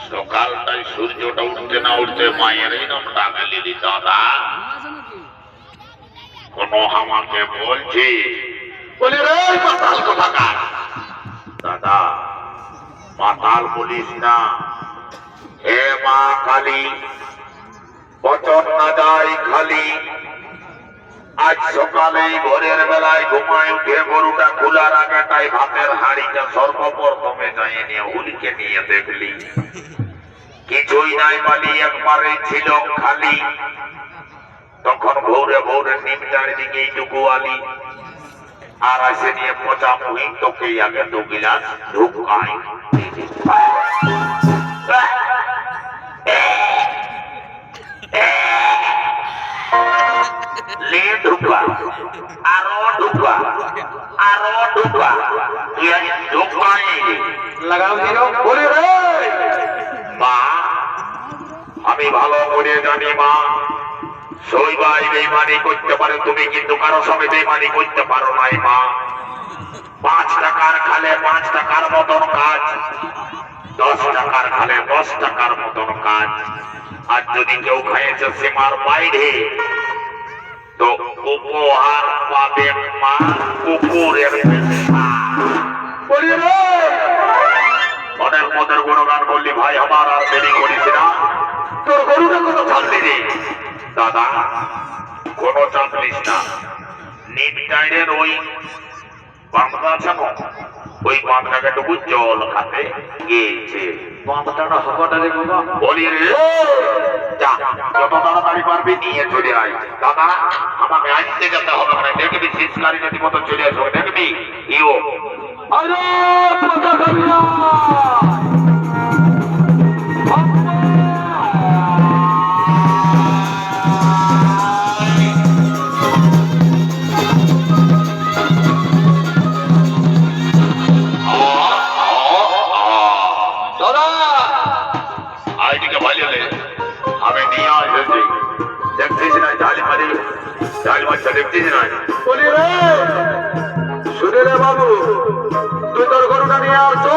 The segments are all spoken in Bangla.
সকালটাই সূর্যটা উঠতে না উঠতে মায়ের এই নাম ডাকে দিদি দাদা কোন আমাকে বলছি বলি রে মাতাল কোথাকার দাদা মাতাল বলিস না হে মা কালী বচন না যায় খালি আজ সকালে ভোরের বেলায় ঘুমায় উঠে গরুটা খোলার আগে তাই ভাতের হাঁড়িটা সর্বপ্রথমে যাইয়ে নিয়ে হুলিকে নিয়ে দেখলি কিছুই নাই বালি একবারে ছিল খালি তখন ভোরে ভোরে নিমটার দিকে এইটুকু আলি আর আসে নিয়ে পচা মুহি তোকে আগে 2 গিলাস ঢুকাই ले ढुकवा आरो ढुकवा ये ढुकवाएंगे लगाओ दिनो बोले रे মা আমি ভালো করে জানি মা সবাই বেঈমানি করতে পারে তুমি কিন্তু কারো সঙ্গে বেঈমানি করতে পারো না মা 5 টাকার খালে 5 টাকার মতন কাজ 10 টাকার খালে 10 টাকার মতন কাজ আর যদি কেউ খাইছে সীমার বাইরে তো উপহার পাবে মা কুকুরের অনেক মদের গুণগান বললি ভাই আমার আর দেরি করিস না তোর গরুটা কোনো ছাড়লি রে দাদা কোনো চাপ নিস না নিট টাইডের ওই বাঁধটা আছে না ওই বাঁধটাকে টুকু জল খাতে গিয়েছে বাঁধটা হকটা রে বাবা বলি রে যা যত তাড়াতাড়ি পারবি নিয়ে চলে আয় দাদা আমাকে আনতে যেতে হবে না দেখবি শীতকারী যদি মতো চলে আসবে দেখবি ইও আরে কথা কবি না বাবু তুই তোর গরুটা নিয়ে আসছো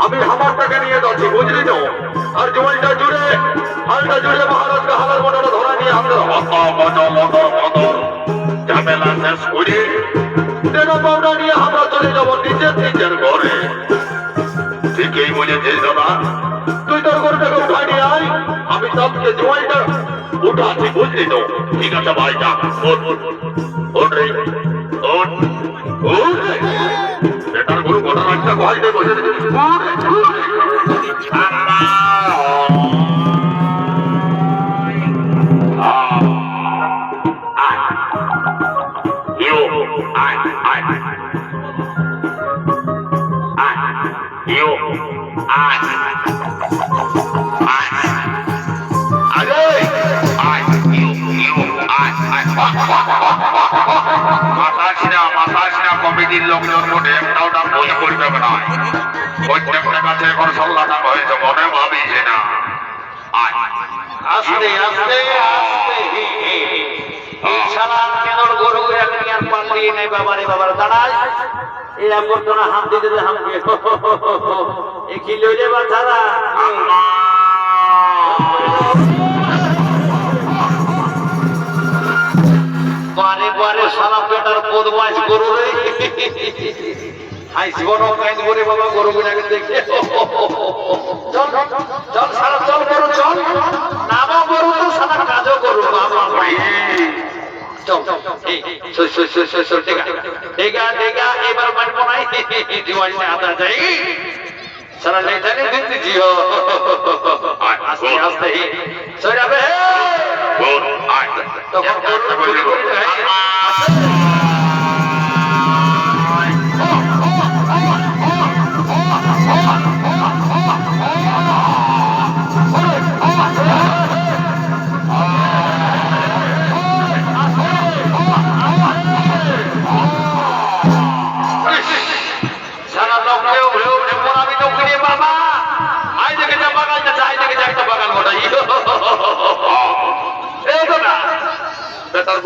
আমি হামারটাকে নিয়ে যাচ্ছি বুঝলি তো আর জমিটা জুড়ে হালটা জুড়ে মহারাজকে হালার মোটর ধরা নিয়ে আমাদের ঝামেলা শেষ করি তেরো পাউডা নিয়ে আমরা চলে যাবো নিজের ঘরে ঠিকই বলেছিস দাদা তুই তোর গরুটাকে উঠা নিয়ে আয় আমি সবকে জমিটা উঠাচ্ছি বুঝলি তো ঠিক আছে ভাই যা ওঠ রে ওঠ বেটার গরু গোটা রাখতে ভয় দিয়ে বসে কমিটির লোকজন মোটে একটাও দাম বই করবে না প্রত্যেকটা কাছে এখন সল্লাটা হয়েছে মনে ভাবিছে না আস্তে আস্তে গরু পাল্লি নেই বাবারে বাবার দাঁড়ায় এরা করতো না হাম দিতে হাম দিয়ে কি লইলে বা ছাড়া বারে বারে সারা পেটার বদমাইশ গরু রে জীবনও কাইন করে বাবা গরু গুলাকে দেখে চল চল সারা চল গরু চল নামও গরু তো সারা কাজও গরু বাবা চল দেখা এবার মানবো নাই দিওয়ালি আদা যাই সারা লেটানে দিন দিও আস্তে আস্তে সরাবে গরু আয় তখন গরু করে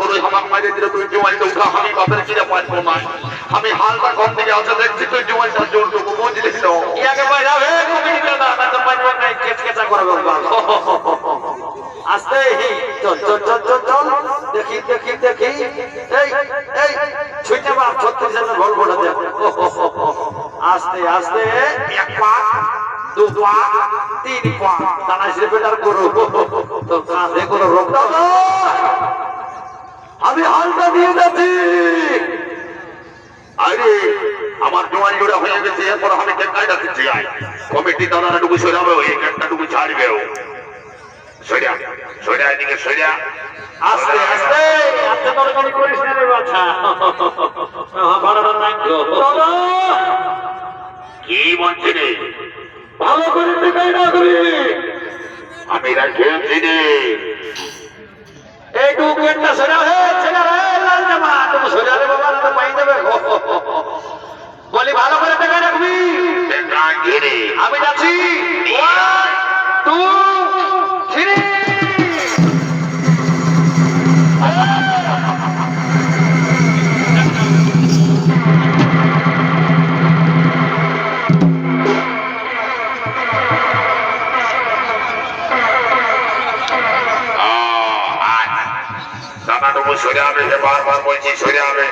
জোরে আমার মাঝে দিলে তুই জোয়াইটা উঠা আমি বাপের কিনে পারবো না আমি হালটা কম দিকে আছে দেখছি তুই জোয়াইটা জোর দেবো বুঝলি তো ইয়াকে বাইরাবে কমিটি দাদা না তো পারবো না কেচকেচা করবে আস্তে চল চল চল চল চল দেখি দেখি দেখি এই এই ছুটে বাপ 36 এর গোল গোটা দে আস্তে আস্তে এক পা দু পা তিন পা দানা হিসেবে তার করো তো কাঁধে কোনো রোগ দাদা আমি হালটা দিয়ে যাচ্ছি আরে আমার জোয়ান জোড়া হয়ে গেছে এরপর আমি টেকাইটা দিচ্ছি কমিটি দাদারা টুকু সরাবে ওই একটা টুকু ছাড়বে সরিয়া সরিয়া এদিকে সরিয়া আস্তে আস্তে আস্তে তরকারি করিস না রে বাছা ভাড়াটা নাই দাদা কি বলছি রে ভালো করে দেখাই না করি আমি রাখেছি রে এই টুকেটটা সরা হে ছেলে রে লাল জামা তুমি সরা রে বাবা না পাই দেবে বলি ভালো করে দেখাই রাখবি দেখাচ্ছি রে আমি যাচ্ছি 1 2 3 দাদাটুকু সরে হবে বারবার বলছি সরে হবে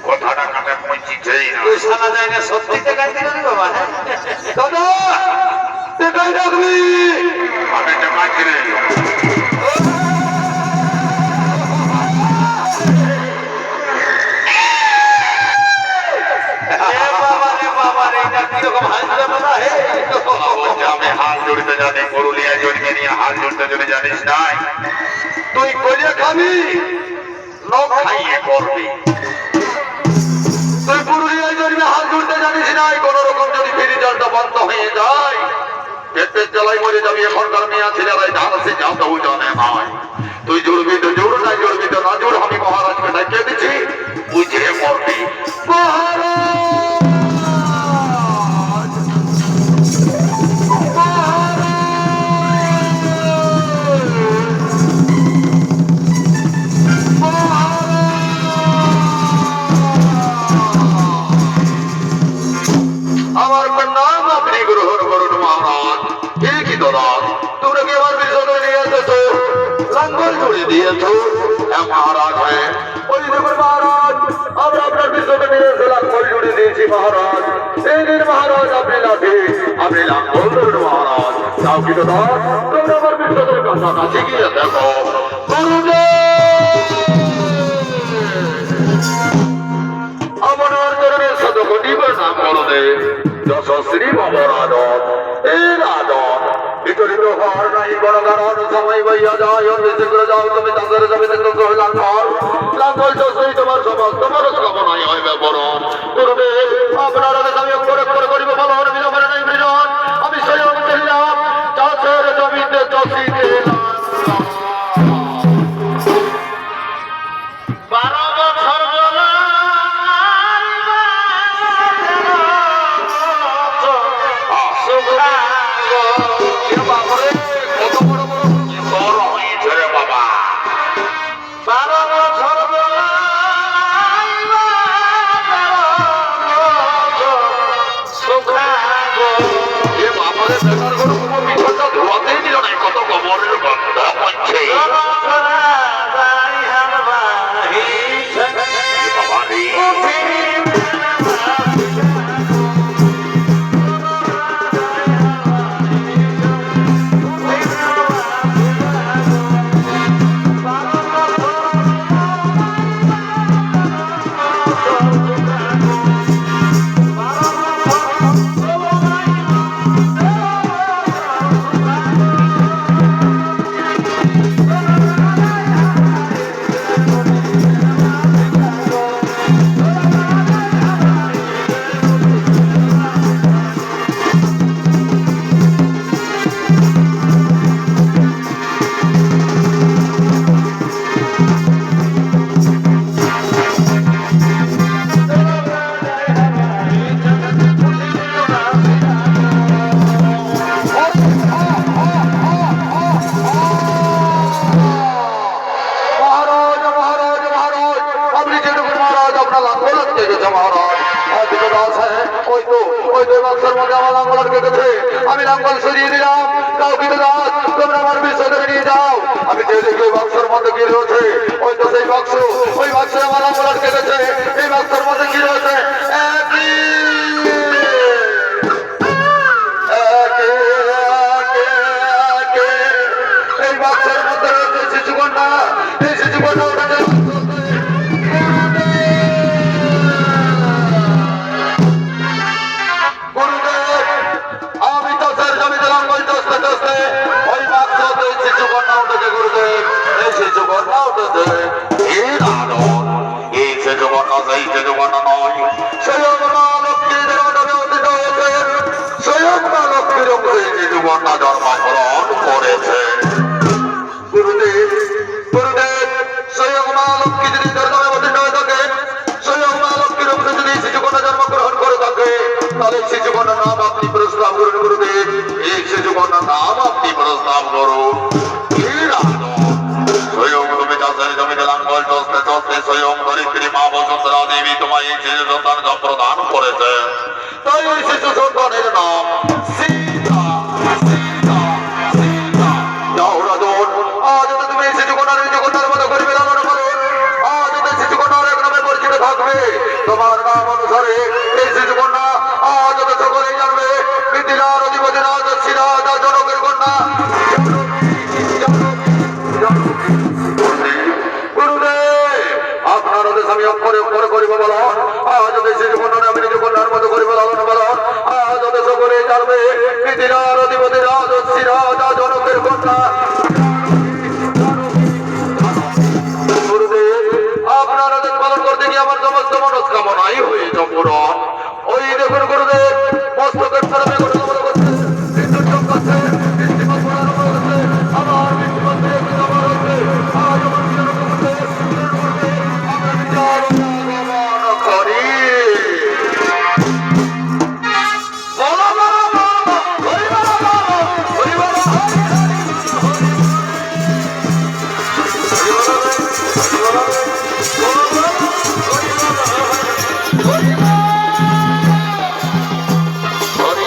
কথাটা কানে পৌঁছিছেই না তুই শোনা যায় না সত্যি দেখাই দিল রে বাবা দাদা দেখাই রাখবি আমি দেখাচ্ছি রে আমি হাল জড়িতে জানি পুরুলিয়া জড়িয়ে নিয়ে হাল জড়িতে জড়ে জানিস নাই তুই করে খাবি নখ খাইয়ে করবি তুই পুরুলিয়ায় জড়িয়ে হাল জড়িতে জানিস নাই কোন রকম যদি ফিরি জলটা বন্ধ হয়ে যায় পেটের জ্বালায় মরে যাবি এখনকার মেয়া ছেলেরাই জানছে যাও তো জানে নাই তুই জুড়বি তো জোর নাই জুড়বি তো না জোর আমি মহারাজকে ডাকিয়ে দিচ্ছি বুঝে মরবি আমার নাম আপনি গ্রহণ করুন মহারাজ কি দরাজ তোমরা কি আমার বিশ্বকে নিয়ে এসেছো লাঙ্গল জুড়ে দিয়েছো মহারাজ হ্যাঁ ওই দেখুন মহারাজ আমরা আপনার বিশ্বকে নিয়ে এসে লাঙ্গল জুড়ে দিয়েছি মহারাজ এই দিন মহারাজ আপনি লাঠি আপনি লাঙ্গল ধরুন মহারাজ তাও কি দরাজ তোমরা আমার বিশ্বকের কাছাকাছি গিয়ে দেখো আমার চরণের শতকোটি নাম করবে যশস্বী ভবরাধন এই রাধন বিতরিত হওয়ার নাই বড় কারণ সময় বইয়া যায় বেশি করে যাও তুমি তাদের জমিতে লাঙ্গল লাঙ্গল যশই তোমার সমস্ত মনস্কামনাই হইবে বরণ করবে আপনার আগে আমি করে করে করিব বলন বিলম্বে নাই বিজন আমি স্বয়ং কহিলাম চাষের জমিতে চষিতে কত গোবরের গন্ধ হচ্ছে গেছে মহারাজ। হয়তো দাস ওই তো বাক্সের মধ্যে আমার লাঙ্গল কেটেছে। আমি লাঙ্গল সরিয়ে দিলাম। তাও কিন্তু দাস তোমরা আমার বিষয় ধরে নিয়ে যাও। আমি যে দেখি ওই বাক্সের মধ্যে কি রয়েছে, ওই তো সেই বাক্স, ওই বাক্সে আমার লাঙ্গল কেটেছে। এই বাক্সের মধ্যে কি রয়েছে? এই বাক্সের মধ্যে রয়েছে শিশুকন্যা। এই শিশুকন্যা ওটাকে আমি তো স্যার জমি দিলাম ওই দোস্তে দোস্তে ওই বাক্সতে শিশুকন্যা উঠেছে গুরুদেব। এই শিশুকন্যা উঠেছে। এই দাদন, এই শিশুকন্যা সেই শিশুকন্যা নয়। স্বয়ং মা লক্ষ্মী দেবতাকে অতীত হয়েছে। স্বয়ং মা লক্ষ্মীর অঙ্গে এই শিশুকন্যা জন্মগ্রহণ করেছে। গুরুদেব গুরুদেব স্বয়ং মা লক্ষ্মী যদি দরবারে অতীত হয়ে থাকে, স্বয়ং মা লক্ষ্মীর অঙ্গে যদি শিশুকন্যা জন্মগ্রহণ করে থাকে, তাহলে শিশুকন্যার নাম আপনি প্রস্তাব করুন গুরুদেব। এই শিশুকন্যার নাম আপনি প্রস্তাব করুন। এই দাদন, স্বয়ং তুমি চাষের জমিতে লাঙ্গল চলতে চলতে স্বয়ং ধরিত্রী মা বসুন্ধরা দেবী তোমায় এই শিশু সন্তান প্রদান করেছে। তাই ওই শিশু সন্তানের নাম সীতা। সীতা সীতা যাও রাজন, আজ যদি তুমি এই শিশুকন্যার শিশুকন্যার মতো করবে লালন পালন, আজ যদি শিশুকন্যার এক নামে পরিচিত থাকবে, তোমার নাম অনুসারে এই শিশুকন্যা আজ যদি সকলেই জানবে মিথিলার অধিপতি রাজর্ষি রাজা জনকের কন্যা গুরুদেব। আপনার আদেশ আমি অক্ষরে অক্ষরে করিব বলন। আজ যদি শিশুকন্যা আমি নিজকন্যার মতো করিব লালন পালন, আজ যদি সকলেই জানবে মিথিলার অধিপতি রাজর্ষি রাজা জনকের কন্যা। গুরুদেব, আপনার আদেশ পালন করতে গিয়ে আমার সমস্ত মনস্কামনাই হয়ে পূরণ। ওই দেখুন গুরুদেব, মস্তকের তরফে ঘটনা করছে, বিদ্যুৎ চমকাচ্ছে, বৃষ্টিপাত পড়া আরম্ভ হচ্ছে, আবার বৃষ্টিপাত দিয়ে আমার হচ্ছে। আজ আমার বিচার করছে, আমরা বিচার গমন করি। বলো, বলো, বলো, হরি বলো, বলো, হরি বলো, হরি হরি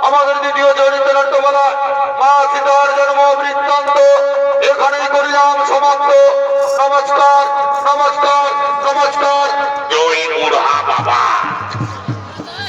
আমাদের দ্বিতীয় চরিত্র নাট্যমালা মা সীতার জন্ম বৃত্তান্ত এখানেই করিলাম সমাপ্ত। নমস্কার নমস্কার নমস্কার। জয় বুড়া বাবা।